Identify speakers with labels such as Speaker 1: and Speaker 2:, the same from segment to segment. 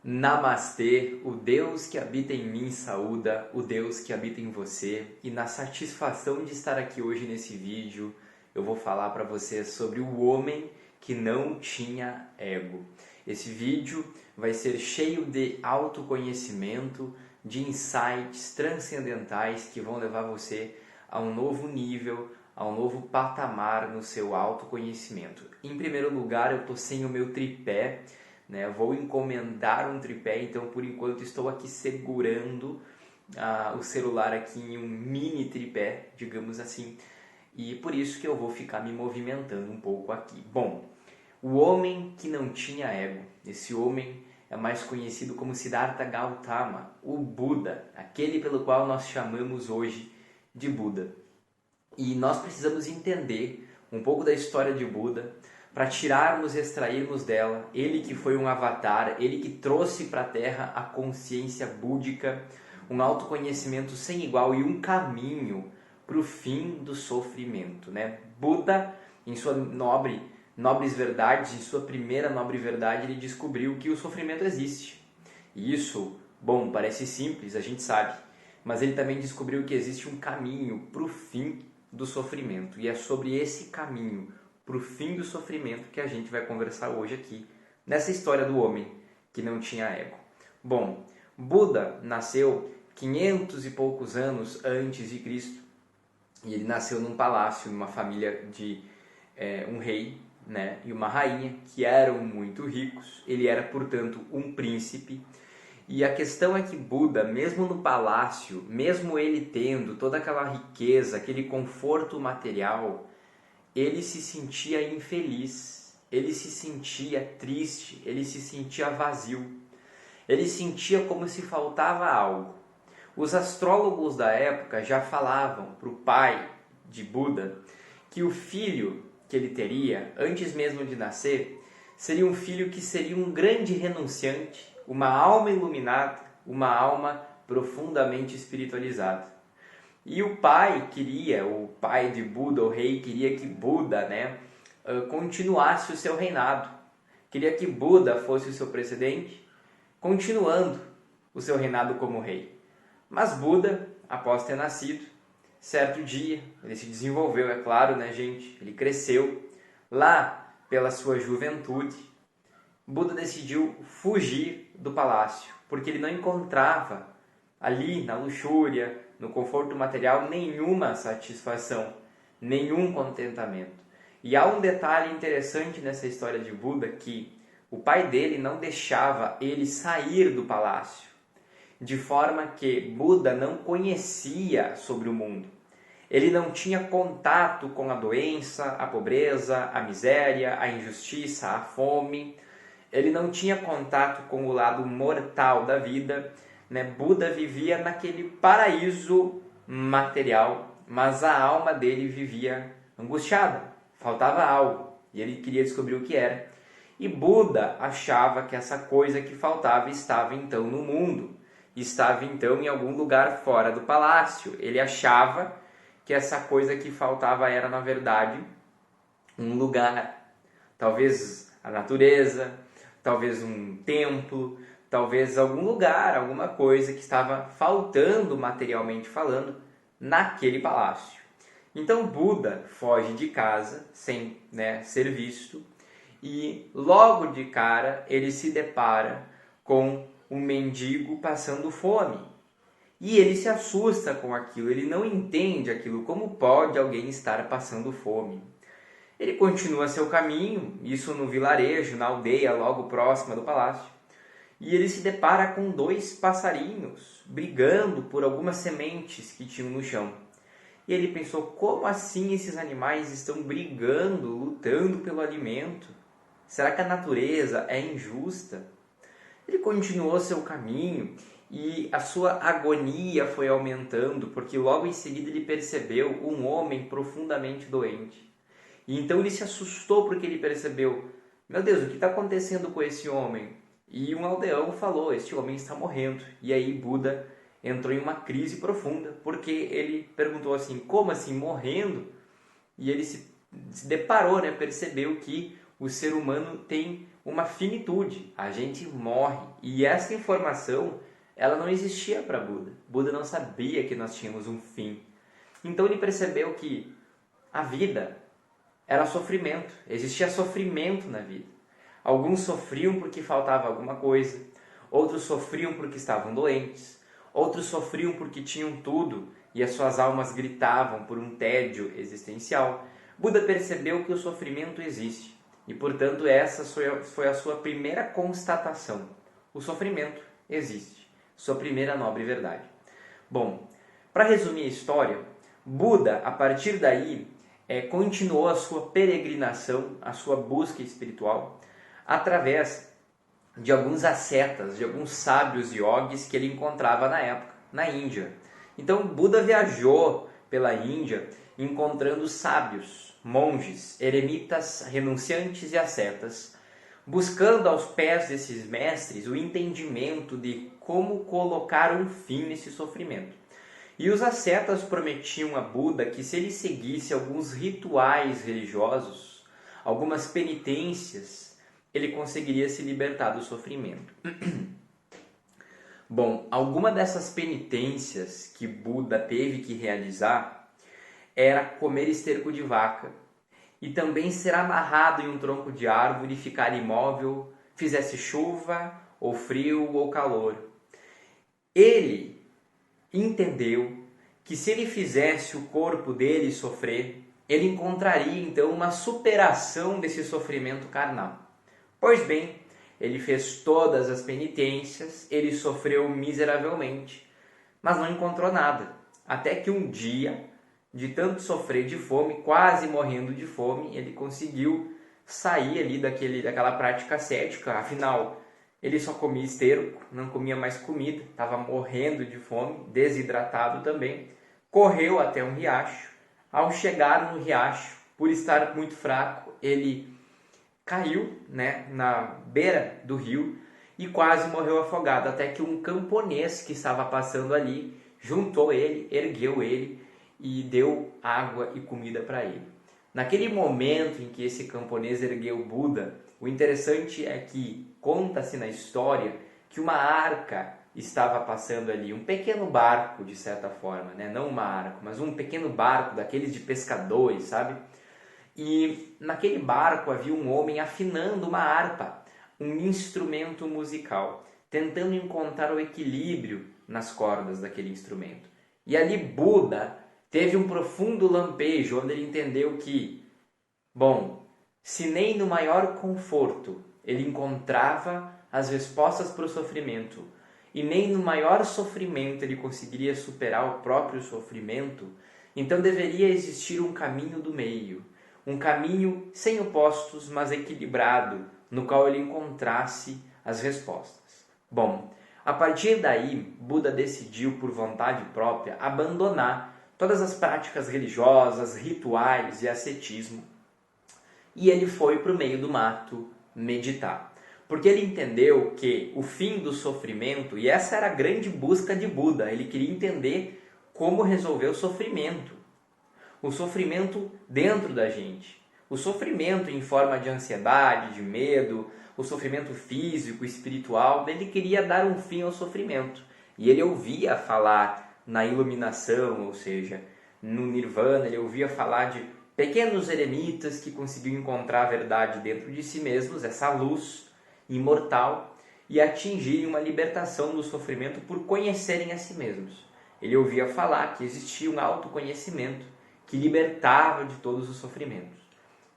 Speaker 1: Namastê, o Deus que habita em mim saúda, o Deus que habita em você. E na satisfação de estar aqui hoje nesse vídeo, eu vou falar para você sobre o homem que não tinha ego. Esse vídeo vai ser cheio de autoconhecimento, de insights transcendentais que vão levar você a um novo nível, a um novo patamar no seu autoconhecimento. Em primeiro lugar, eu estou sem o meu tripé, vou encomendar um tripé, então por enquanto estou aqui segurando o celular aqui em um mini tripé, digamos assim, e por isso que eu vou ficar me movimentando um pouco aqui. Bom, o homem que não tinha ego, esse homem é mais conhecido como Siddhartha Gautama, o Buda, aquele pelo qual nós chamamos hoje de Buda. E nós precisamos entender um pouco da história de Buda, para tirarmos e extrairmos dela, ele que foi um avatar, ele que trouxe para a Terra a consciência búdica, um autoconhecimento sem igual e um caminho para o fim do sofrimento. Buda, em sua nobres verdades, em sua primeira nobre verdade, ele descobriu que o sofrimento existe. E isso, bom, parece simples, a gente sabe, mas ele também descobriu que existe um caminho para o fim do sofrimento. E é sobre esse caminho para o fim do sofrimento que a gente vai conversar hoje aqui, nessa história do homem que não tinha ego. Bom, Buda nasceu 500 e poucos anos antes de Cristo, e ele nasceu num palácio, numa família de um rei e uma rainha, que eram muito ricos. Ele era, portanto, um príncipe, e a questão é que Buda, mesmo no palácio, mesmo ele tendo toda aquela riqueza, aquele conforto material, ele se sentia infeliz, ele se sentia triste, ele se sentia vazio, ele sentia como se faltava algo. Os astrólogos da época já falavam para o pai de Buda que o filho que ele teria, antes mesmo de nascer, seria um filho que seria um grande renunciante, uma alma iluminada, uma alma profundamente espiritualizada. E o pai de Buda, o rei, queria que Buda continuasse o seu reinado. Queria que Buda fosse o seu precedente, continuando o seu reinado como rei. Mas Buda, após ter nascido, certo dia, ele se desenvolveu, é claro, gente? Ele cresceu. Lá, pela sua juventude, Buda decidiu fugir do palácio, porque ele não encontrava ali, na luxúria, no conforto material, nenhuma satisfação, nenhum contentamento. E há um detalhe interessante nessa história de Buda, que o pai dele não deixava ele sair do palácio, de forma que Buda não conhecia sobre o mundo. Ele não tinha contato com a doença, a pobreza, a miséria, a injustiça, a fome. Ele não tinha contato com o lado mortal da vida. Buda vivia naquele paraíso material, mas a alma dele vivia angustiada, faltava algo, e ele queria descobrir o que era. E Buda achava que essa coisa que faltava estava então no mundo, estava então em algum lugar fora do palácio. Ele achava que essa coisa que faltava era, na verdade, um lugar, talvez a natureza, talvez um templo, talvez algum lugar, alguma coisa que estava faltando materialmente falando naquele palácio. Então Buda foge de casa sem ser visto, e logo de cara ele se depara com um mendigo passando fome. E ele se assusta com aquilo, ele não entende aquilo, como pode alguém estar passando fome? Ele continua seu caminho, isso no vilarejo, na aldeia logo próxima do palácio. E ele se depara com 2 passarinhos brigando por algumas sementes que tinham no chão. E ele pensou, como assim esses animais estão brigando, lutando pelo alimento? Será que a natureza é injusta? Ele continuou seu caminho e a sua agonia foi aumentando, porque logo em seguida ele percebeu um homem profundamente doente. E então ele se assustou porque ele percebeu, meu Deus, o que está acontecendo com esse homem? E um aldeão falou, este homem está morrendo. E aí Buda entrou em uma crise profunda, porque ele perguntou assim, como assim, morrendo? E ele se deparou, percebeu que o ser humano tem uma finitude, a gente morre. E essa informação, ela não existia para Buda. Buda não sabia que nós tínhamos um fim. Então ele percebeu que a vida era sofrimento, existia sofrimento na vida. Alguns sofriam porque faltava alguma coisa, outros sofriam porque estavam doentes, outros sofriam porque tinham tudo e as suas almas gritavam por um tédio existencial. Buda percebeu que o sofrimento existe e, portanto, essa foi a sua primeira constatação. O sofrimento existe, sua primeira nobre verdade. Bom, para resumir a história, Buda, a partir daí, continuou a sua peregrinação, a sua busca espiritual, através de alguns ascetas, de alguns sábios yogis que ele encontrava na época, na Índia. Então, Buda viajou pela Índia encontrando sábios, monges, eremitas, renunciantes e ascetas, buscando aos pés desses mestres o entendimento de como colocar um fim nesse sofrimento. E os ascetas prometiam a Buda que se ele seguisse alguns rituais religiosos, algumas penitências, ele conseguiria se libertar do sofrimento. Bom, alguma dessas penitências que Buda teve que realizar era comer esterco de vaca e também ser amarrado em um tronco de árvore e ficar imóvel, fizesse chuva, ou frio, ou calor. Ele entendeu que se ele fizesse o corpo dele sofrer, ele encontraria então uma superação desse sofrimento carnal. Pois bem, ele fez todas as penitências, ele sofreu miseravelmente, mas não encontrou nada. Até que um dia, de tanto sofrer de fome, quase morrendo de fome, ele conseguiu sair ali daquela prática ascética. Afinal, ele só comia esterco, não comia mais comida, estava morrendo de fome, desidratado também. Correu até um riacho. Ao chegar no riacho, por estar muito fraco, ele caiu, na beira do rio e quase morreu afogado, até que um camponês que estava passando ali juntou ele, ergueu ele e deu água e comida para ele. Naquele momento em que esse camponês ergueu Buda, o interessante é que conta-se na história que uma arca estava passando ali, um pequeno barco de certa forma, não uma arca, mas um pequeno barco daqueles de pescadores, sabe? E naquele barco havia um homem afinando uma harpa, um instrumento musical, tentando encontrar o equilíbrio nas cordas daquele instrumento. E ali Buda teve um profundo lampejo, onde ele entendeu que, bom, se nem no maior conforto ele encontrava as respostas para o sofrimento, e nem no maior sofrimento ele conseguiria superar o próprio sofrimento, então deveria existir um caminho do meio, um caminho sem opostos, mas equilibrado, no qual ele encontrasse as respostas. Bom, a partir daí, Buda decidiu, por vontade própria, abandonar todas as práticas religiosas, rituais e ascetismo, e ele foi para o meio do mato meditar. Porque ele entendeu que o fim do sofrimento, e essa era a grande busca de Buda, ele queria entender como resolver o sofrimento. O sofrimento dentro da gente. O sofrimento em forma de ansiedade, de medo, o sofrimento físico, espiritual. Ele queria dar um fim ao sofrimento. E ele ouvia falar na iluminação, ou seja, no nirvana, ele ouvia falar de pequenos eremitas que conseguiam encontrar a verdade dentro de si mesmos, essa luz imortal, e atingirem uma libertação do sofrimento por conhecerem a si mesmos. Ele ouvia falar que existia um autoconhecimento que libertava de todos os sofrimentos.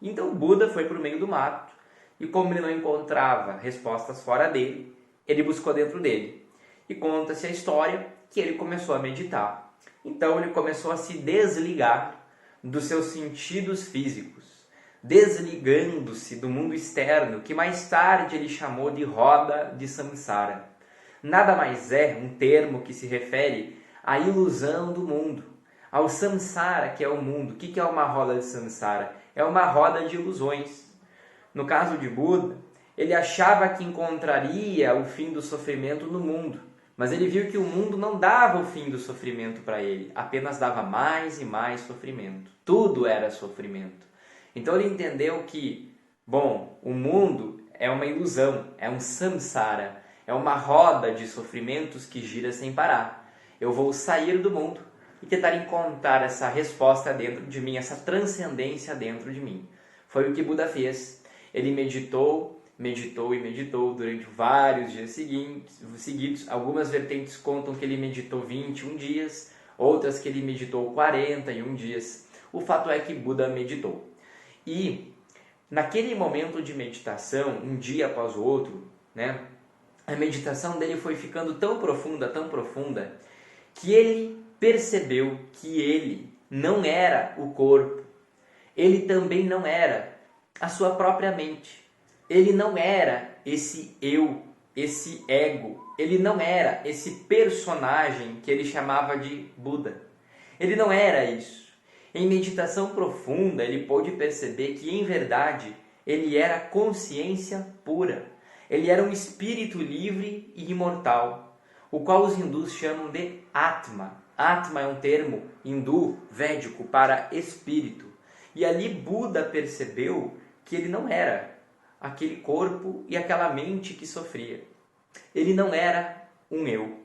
Speaker 1: Então Buda foi para o meio do mato, e como ele não encontrava respostas fora dele, ele buscou dentro dele. E conta-se a história que ele começou a meditar. Então ele começou a se desligar dos seus sentidos físicos, desligando-se do mundo externo, que mais tarde ele chamou de roda de samsara. Nada mais é um termo que se refere à ilusão do mundo, ao samsara, que é o mundo. O que é uma roda de samsara? É uma roda de ilusões. No caso de Buda, ele achava que encontraria o fim do sofrimento no mundo, mas ele viu que o mundo não dava o fim do sofrimento para ele, apenas dava mais e mais sofrimento. Tudo era sofrimento. Então ele entendeu que, bom, o mundo é uma ilusão, é um samsara, é uma roda de sofrimentos que gira sem parar. Eu vou sair do mundo e tentar encontrar essa resposta dentro de mim, essa transcendência dentro de mim. Foi o que Buda fez. Ele meditou e meditou durante vários dias seguidos. Algumas vertentes contam que ele meditou 21 dias, outras que ele meditou 41 dias. O fato é que Buda meditou. E naquele momento de meditação, um dia após o outro, né, a meditação dele foi ficando tão profunda, que ele percebeu que ele não era o corpo. Ele também não era a sua própria mente. Ele não era esse eu, esse ego. Ele não era esse personagem que ele chamava de Buda. Ele não era isso. Em meditação profunda, ele pôde perceber que, em verdade, ele era consciência pura. Ele era um espírito livre e imortal, o qual os hindus chamam de Atma. Atma é um termo hindu védico para espírito. E ali Buda percebeu que ele não era aquele corpo e aquela mente que sofria. Ele não era um eu.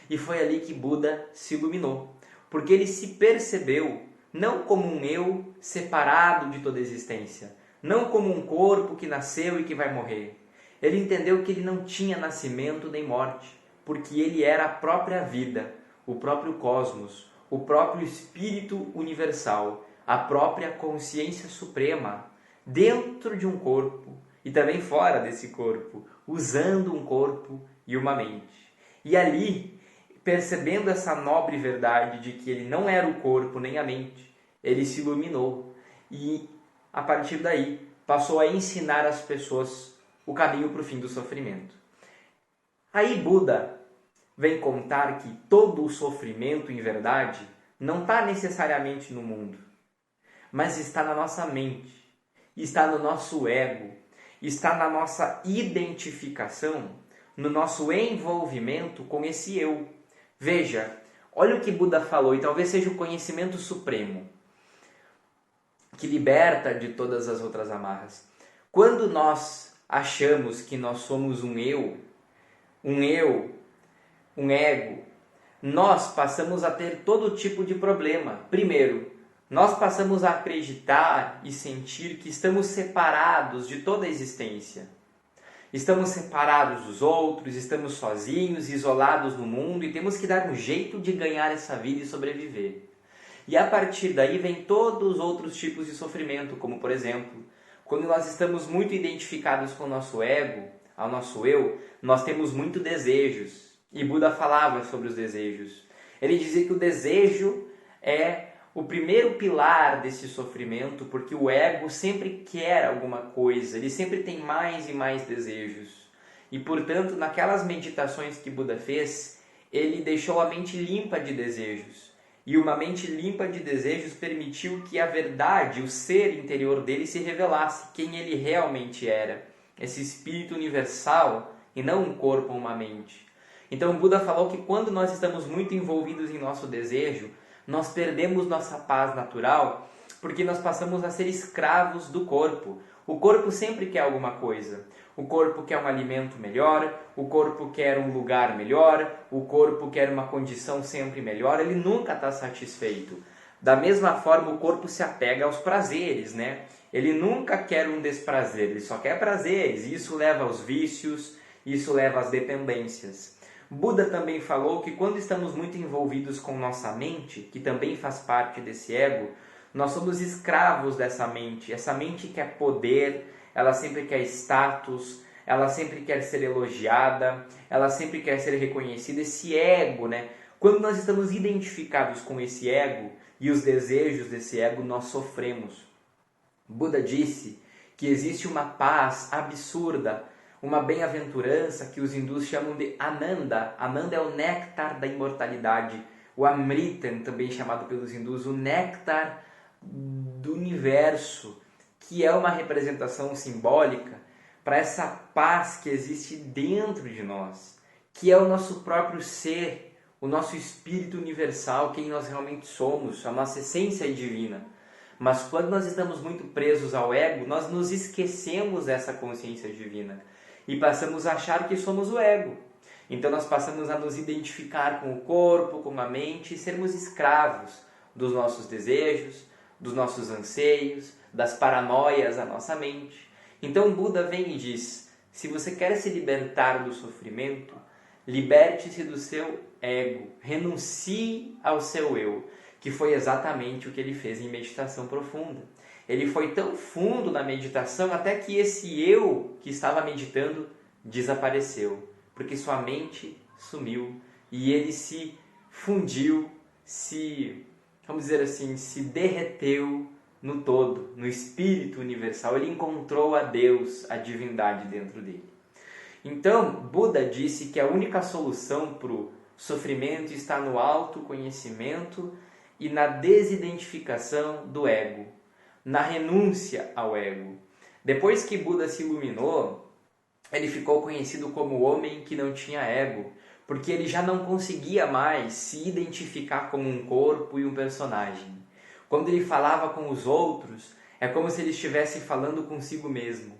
Speaker 1: E foi ali que Buda se iluminou, porque ele se percebeu não como um eu separado de toda existência, não como um corpo que nasceu e que vai morrer. Ele entendeu que ele não tinha nascimento nem morte, porque ele era a própria vida, o próprio cosmos, o próprio espírito universal, a própria consciência suprema, dentro de um corpo e também fora desse corpo, usando um corpo e uma mente. E ali, percebendo essa nobre verdade de que ele não era o corpo nem a mente, ele se iluminou e, a partir daí, passou a ensinar as pessoas o caminho para o fim do sofrimento. Aí Buda vem contar que todo o sofrimento, em verdade, não está necessariamente no mundo, mas está na nossa mente, está no nosso ego, está na nossa identificação, no nosso envolvimento com esse eu. Veja, olha o que Buda falou, e talvez seja o conhecimento supremo, que liberta de todas as outras amarras. Quando nós achamos que nós somos um ego, nós passamos a ter todo tipo de problema. Primeiro, nós passamos a acreditar e sentir que estamos separados de toda a existência. Estamos separados dos outros, estamos sozinhos, isolados no mundo e temos que dar um jeito de ganhar essa vida e sobreviver. E a partir daí vem todos os outros tipos de sofrimento, como por exemplo, quando nós estamos muito identificados com o nosso ego, ao nosso eu, nós temos muitos desejos. E Buda falava sobre os desejos. Ele dizia que o desejo é o primeiro pilar desse sofrimento, porque o ego sempre quer alguma coisa, ele sempre tem mais e mais desejos. E, portanto, naquelas meditações que Buda fez, ele deixou a mente limpa de desejos. E uma mente limpa de desejos permitiu que a verdade, o ser interior dele se revelasse, quem ele realmente era. Esse espírito universal e não um corpo ou uma mente. Então Buda falou que quando nós estamos muito envolvidos em nosso desejo, nós perdemos nossa paz natural porque nós passamos a ser escravos do corpo. O corpo sempre quer alguma coisa. O corpo quer um alimento melhor, o corpo quer um lugar melhor, o corpo quer uma condição sempre melhor, ele nunca está satisfeito. Da mesma forma, o corpo se apega aos prazeres, né? Ele nunca quer um desprazer, ele só quer prazeres, e isso leva aos vícios, isso leva às dependências. Buda também falou que quando estamos muito envolvidos com nossa mente, que também faz parte desse ego, nós somos escravos dessa mente. Essa mente quer poder, ela sempre quer status, ela sempre quer ser elogiada, ela sempre quer ser reconhecida. Esse ego, né? Quando nós estamos identificados com esse ego e os desejos desse ego, nós sofremos. Buda disse que existe uma paz absurda, uma bem-aventurança que os hindus chamam de Ananda. Ananda é o néctar da imortalidade, o Amrita, também chamado pelos hindus, o néctar do universo, que é uma representação simbólica para essa paz que existe dentro de nós, que é o nosso próprio ser, o nosso espírito universal, quem nós realmente somos, a nossa essência divina. Mas quando nós estamos muito presos ao ego, nós nos esquecemos dessa consciência divina e passamos a achar que somos o ego. Então nós passamos a nos identificar com o corpo, com a mente e sermos escravos dos nossos desejos, dos nossos anseios, das paranoias da nossa mente. Então Buda vem e diz: se você quer se libertar do sofrimento, liberte-se do seu ego, renuncie ao seu eu, que foi exatamente o que ele fez em meditação profunda. Ele foi tão fundo na meditação até que esse eu que estava meditando desapareceu, porque sua mente sumiu e ele se fundiu, vamos dizer assim, se derreteu no todo, no espírito universal. Ele encontrou a Deus, a divindade dentro dele. Então, Buda disse que a única solução para o sofrimento está no autoconhecimento e na desidentificação do ego, na renúncia ao ego. Depois que Buda se iluminou, ele ficou conhecido como o homem que não tinha ego, porque ele já não conseguia mais se identificar como um corpo e um personagem. Quando ele falava com os outros, é como se ele estivesse falando consigo mesmo.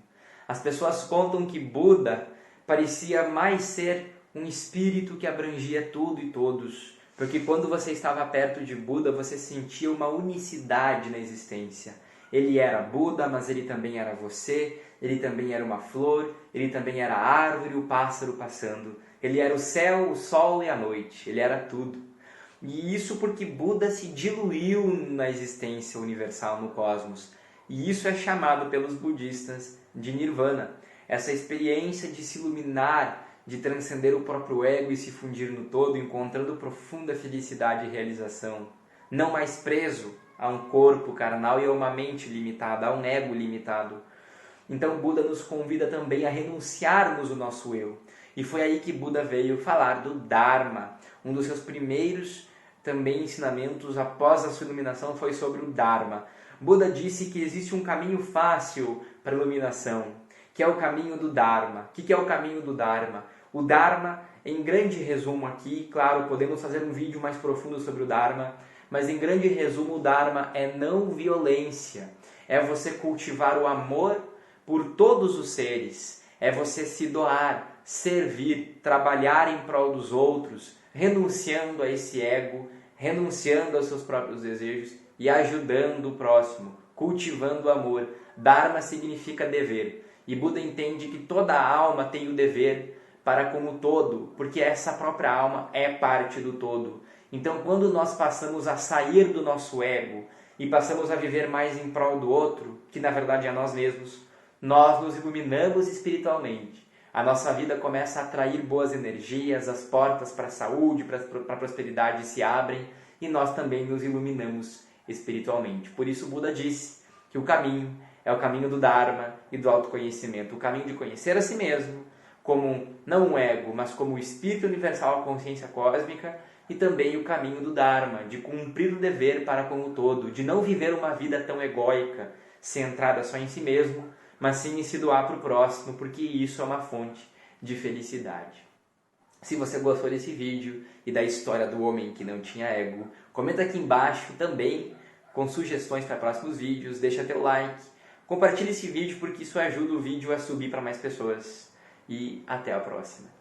Speaker 1: As pessoas contam que Buda parecia mais ser um espírito que abrangia tudo e todos, porque quando você estava perto de Buda, você sentia uma unicidade na existência. Ele era Buda, mas ele também era você, ele também era uma flor, ele também era a árvore, o pássaro passando. Ele era o céu, o sol e a noite, ele era tudo. E isso porque Buda se diluiu na existência universal, no cosmos. E isso é chamado pelos budistas de Nirvana. Essa experiência de se iluminar, de transcender o próprio ego e se fundir no todo, encontrando profunda felicidade e realização. Não mais preso a um corpo carnal e a uma mente limitada, a um ego limitado. Então Buda nos convida também a renunciarmos o nosso eu. E foi aí que Buda veio falar do Dharma. Um dos seus primeiros também ensinamentos após a sua iluminação foi sobre o Dharma. Buda disse que existe um caminho fácil para a iluminação, que é o caminho do Dharma. O que é o caminho do Dharma? O Dharma, em grande resumo aqui, claro, podemos fazer um vídeo mais profundo sobre o Dharma, mas em grande resumo o Dharma é não violência. É você cultivar o amor por todos os seres. É você se doar, servir, trabalhar em prol dos outros, renunciando a esse ego, renunciando aos seus próprios desejos e ajudando o próximo, cultivando o amor. Dharma significa dever. E Buda entende que toda alma tem o dever para com o todo, porque essa própria alma é parte do todo. Então, quando nós passamos a sair do nosso ego e passamos a viver mais em prol do outro, que na verdade é nós mesmos, nós nos iluminamos espiritualmente. A nossa vida começa a atrair boas energias, as portas para a saúde, para a prosperidade se abrem e nós também nos iluminamos espiritualmente. Por isso Buda disse que o caminho é o caminho do Dharma e do autoconhecimento, o caminho de conhecer a si mesmo como não um ego, mas como o espírito universal, a consciência cósmica, e também o caminho do Dharma, de cumprir o dever para com o todo, de não viver uma vida tão egóica, centrada só em si mesmo, mas sim em se doar para o próximo, porque isso é uma fonte de felicidade. Se você gostou desse vídeo e da história do homem que não tinha ego, comenta aqui embaixo também com sugestões para próximos vídeos, deixa teu like, compartilhe esse vídeo porque isso ajuda o vídeo a subir para mais pessoas. E até a próxima.